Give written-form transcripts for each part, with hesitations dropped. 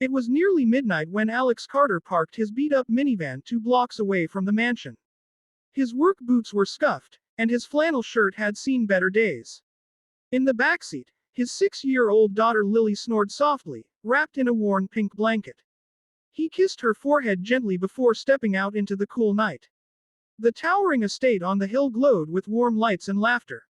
It was nearly midnight when Alex Carter parked his beat-up minivan 2 blocks away from the mansion. His work boots were scuffed, and his flannel shirt had seen better days. In the backseat, his 6-year-old daughter Lily snored softly, wrapped in a worn pink blanket. He kissed her forehead gently before stepping out into the cool night. The towering estate on the hill glowed with warm lights and laughter.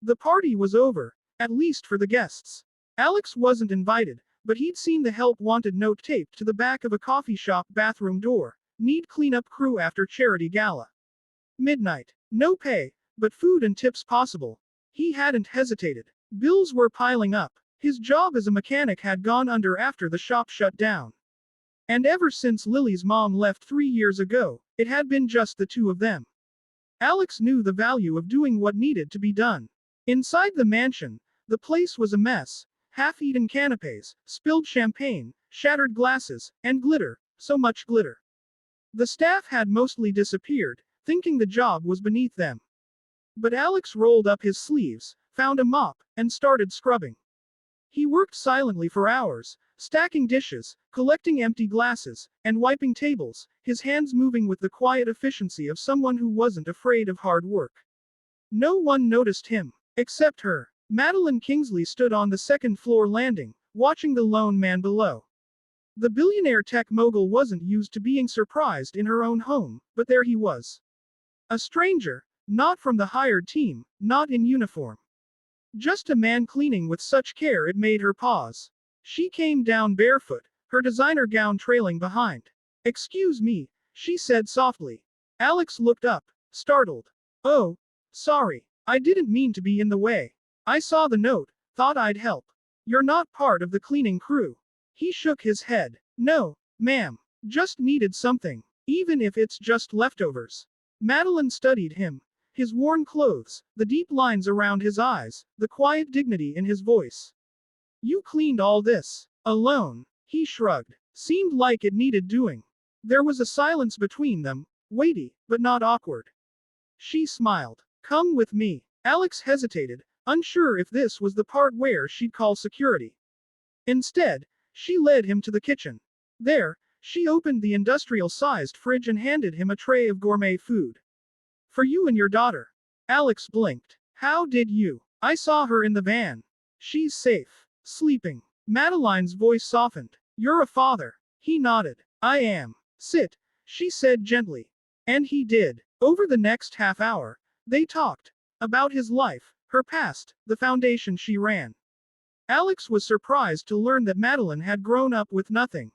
The party was over, at least for the guests. Alex wasn't invited, but he'd seen the help wanted note taped to the back of a coffee shop bathroom door. Need cleanup crew after charity gala. Midnight. No pay, but food and tips possible. He hadn't hesitated. Bills were piling up. His job as a mechanic had gone under after the shop shut down. And ever since Lily's mom left 3 years ago, it had been just the two of them. Alex knew the value of doing what needed to be done. Inside the mansion, the place was a mess. Half-eaten canapes, spilled champagne, shattered glasses, and glitter, so much glitter. The staff had mostly disappeared, thinking the job was beneath them. But Alex rolled up his sleeves, found a mop, and started scrubbing. He worked silently for hours, stacking dishes, collecting empty glasses, and wiping tables, his hands moving with the quiet efficiency of someone who wasn't afraid of hard work. No one noticed him, except her. Madeline Kingsley stood on the second-floor landing, watching the lone man below. The billionaire tech mogul wasn't used to being surprised in her own home, but there he was. A stranger, not from the hired team, not in uniform. Just a man cleaning with such care it made her pause. She came down barefoot, her designer gown trailing behind. "Excuse me," she said softly. Alex looked up, startled. "Oh, sorry, I didn't mean to be in the way. I saw the note, thought I'd help. You're not part of the cleaning crew." He shook his head. "No, ma'am. Just needed something, even if it's just leftovers." Madeline studied him. His worn clothes, the deep lines around his eyes, the quiet dignity in his voice. "You cleaned all this alone?" He shrugged. Seemed like it needed doing. There was a silence between them, weighty, but not awkward. She smiled. "Come with me." Alex hesitated, unsure if this was the part where she'd call security. Instead, she led him to the kitchen. There, she opened the industrial-sized fridge and handed him a tray of gourmet food. "For you and your daughter." Alex blinked. "How did you?" "I saw her in the van. She's safe. Sleeping." Madeline's voice softened. "You're a father." He nodded. "I am." "Sit," she said gently. And he did. Over the next half hour, they talked. About his life, her past, the foundation she ran. Alex was surprised to learn that Madeline had grown up with nothing.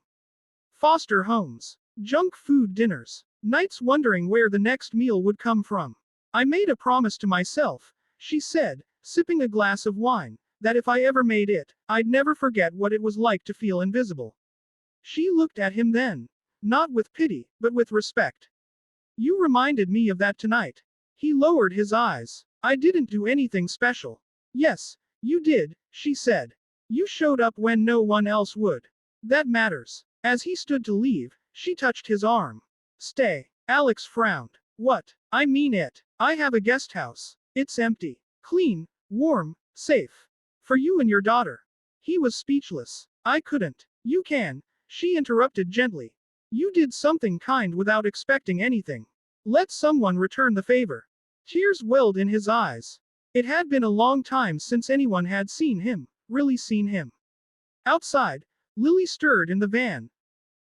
Foster homes. Junk food dinners. Nights wondering where the next meal would come from. "I made a promise to myself," she said, sipping a glass of wine, "that if I ever made it, I'd never forget what it was like to feel invisible." She looked at him then. Not with pity, but with respect. "You reminded me of that tonight." He lowered his eyes. "I didn't do anything special." "Yes, you did," she said. "You showed up when no one else would. That matters." As he stood to leave, she touched his arm. "Stay." Alex frowned. "What?" "I mean it. I have a guest house. It's empty. Clean, warm, safe. For you and your daughter." He was speechless. "I couldn't." "You can," she interrupted gently. "You did something kind without expecting anything. Let someone return the favor." Tears welled in his eyes. It had been a long time since anyone had seen him, really seen him. Outside, Lily stirred in the van,